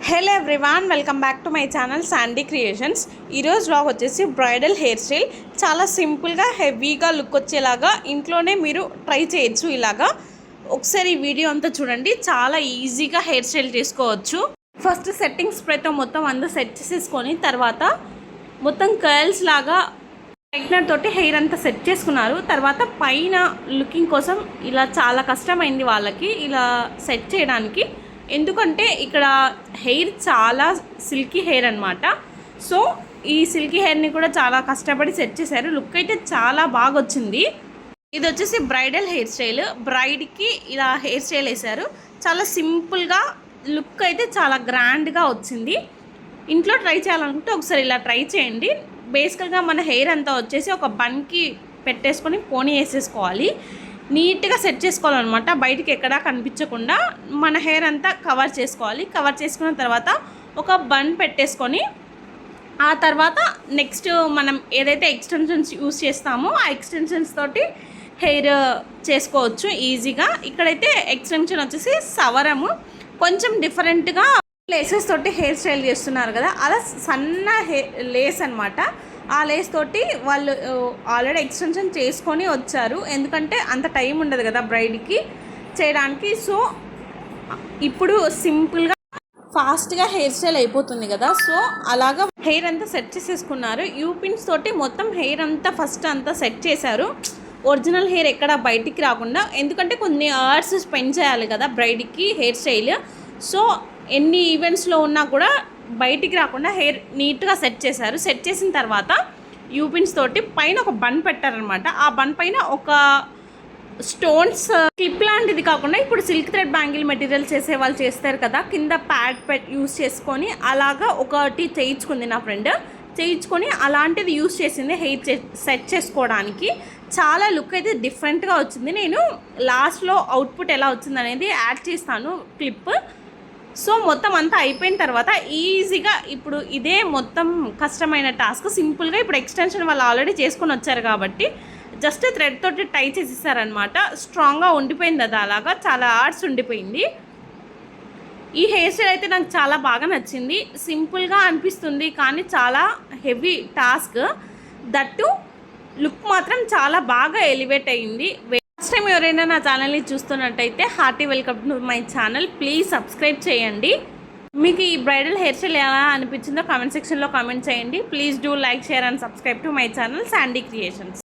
Hello everyone, welcome back to my channel Sandy creations. ఈరోజు vlog వచ్చేసి bridal hair style. చాలా సింపుల్గా హెవీగా లుక్ వచ్చేలాగా ఇంట్లోనే మీరు ట్రై చేయొచ్చు. ఇలాగా ఒకసారి ఈ వీడియో అంతా చూడండి, చాలా ఈజీగా హెయిర్ స్టైల్ చేసుకోవచ్చు. ఫస్ట్ సెట్టింగ్ స్ప్రేతో మొత్తం అంతా సెట్ చేసేసుకొని తర్వాత మొత్తం కర్ల్స్ లాగా టైట్నర్ తోటి హెయిర్ అంతా సెట్ చేసుకున్నారు. తర్వాత పైన లుకింగ్ కోసం ఇలా చాలా కష్టమైంది వాళ్ళకి ఇలా సెట్ చేయడానికి. ఎందుకంటే ఇక్కడ హెయిర్ చాలా సిల్కీ హెయిర్ అనమాట. సో ఈ సిల్కీ హెయిర్ని కూడా చాలా కష్టపడి సెట్ చేశారు. లుక్ అయితే చాలా బాగా వచ్చింది. ఇది వచ్చేసి బ్రైడల్ హెయిర్ స్టైల్. బ్రైడ్కి ఇలా హెయిర్ స్టైల్ వేశారు. చాలా సింపుల్గా లుక్ అయితే చాలా గ్రాండ్గా వచ్చింది. ఇంట్లో ట్రై చేయాలనుకుంటే ఒకసారి ఇలా ట్రై చేయండి. బేసికల్గా మన హెయిర్ అంతా వచ్చేసి ఒక బన్కి పెట్టేసుకొని పోనీ వేసేసుకోవాలి. నీట్గా సెట్ చేసుకోవాలన్నమాట. బయటికి ఎక్కడా కనిపించకుండా మన హెయిర్ అంతా కవర్ చేసుకోవాలి. కవర్ చేసుకున్న తర్వాత ఒక బన్ పెట్టేసుకొని ఆ తర్వాత నెక్స్ట్ మనం ఏదైతే ఎక్స్టెన్షన్స్ యూస్ చేస్తామో ఆ ఎక్స్టెన్షన్స్ తోటి హెయిర్ చేసుకోవచ్చు ఈజీగా. ఇక్కడైతే ఎక్స్టెన్షన్ వచ్చేసి సవరము కొంచెం డిఫరెంట్గా లేసెస్ తోటి హెయిర్ స్టైల్ చేస్తున్నారు కదా, అలా సన్న లేస్ అనమాట. ఆ లేస్ తోటి వాళ్ళు ఆల్రెడీ ఎక్స్టెన్షన్ చేసుకొని వచ్చారు. ఎందుకంటే అంత టైం ఉండదు కదా బ్రైడ్కి చేయడానికి. సో ఇప్పుడు సింపుల్గా ఫాస్ట్గా హెయిర్ స్టైల్ అయిపోతుంది కదా. సో అలాగా హెయిర్ అంతా సెట్ చేసేసుకున్నారు. యూపిన్స్ తోటి మొత్తం హెయిర్ అంతా ఫస్ట్ అంతా సెట్ చేశారు. ఒరిజినల్ హెయిర్ ఎక్కడ బయటికి రాకుండా, ఎందుకంటే కొన్ని అవర్స్ స్పెండ్ చేయాలి కదా బ్రైడ్కి హెయిర్ స్టైల్. సో ఎన్ని ఈవెంట్స్లో ఉన్నా కూడా బయటికి రాకుండా హెయిర్ నీట్గా సెట్ చేశారు. సెట్ చేసిన తర్వాత యూపిన్స్ తోటి పైన ఒక బన్ పెట్టారనమాట. ఆ బన్ పైన ఒక స్టోన్స్ క్లిప్ లాంటిది కాకుండా ఇప్పుడు సిల్క్ థ్రెడ్ బ్యాంగిల్ మెటీరియల్ చేసే వాళ్ళు చేస్తారు కదా, కింద ప్యాడ్ యూస్ చేసుకొని అలాగా ఒకటి చేయించుకుంది నా ఫ్రెండ్. చేయించుకొని అలాంటిది యూస్ చేసింది హెయిర్ సెట్ చేసుకోవడానికి. చాలా లుక్ అయితే డిఫరెంట్గా వచ్చింది. నేను లాస్ట్లో అవుట్పుట్ ఎలా వచ్చింది అనేది యాడ్ చేస్తాను క్లిప్. సో మొత్తం అంతా అయిపోయిన తర్వాత ఈజీగా ఇప్పుడు ఇదే మొత్తం కష్టమైన టాస్క్ సింపుల్గా ఇప్పుడు ఎక్స్టెన్షన్ వాళ్ళు ఆల్రెడీ చేసుకొని వచ్చారు కాబట్టి జస్ట్ థ్రెడ్ తోటి టై చేసేసారనమాట. స్ట్రాంగ్గా ఉండిపోయింది అది, అలాగా చాలా ఆర్ట్స్ ఉండిపోయింది. ఈ హెయిర్ స్టైల్ అయితే నాకు చాలా బాగా నచ్చింది. సింపుల్గా అనిపిస్తుంది కానీ చాలా హెవీ టాస్క్. దట్టు లుక్ మాత్రం చాలా బాగా ఎలివేట్ అయ్యింది. ఫస్ట్ టైం ఎవరైనా నా ఛానల్ని చూస్తున్నట్టయితే hearty welcome to my channel. Please subscribe చేయండి. మీకు ఈ బ్రైడల్ హెయిర్ స్టైల్ ఎలా అనిపించిందో కామెంట్ సెక్షన్లో కామెంట్ చేయండి. Please do like, share and subscribe to my channel Sandy creations.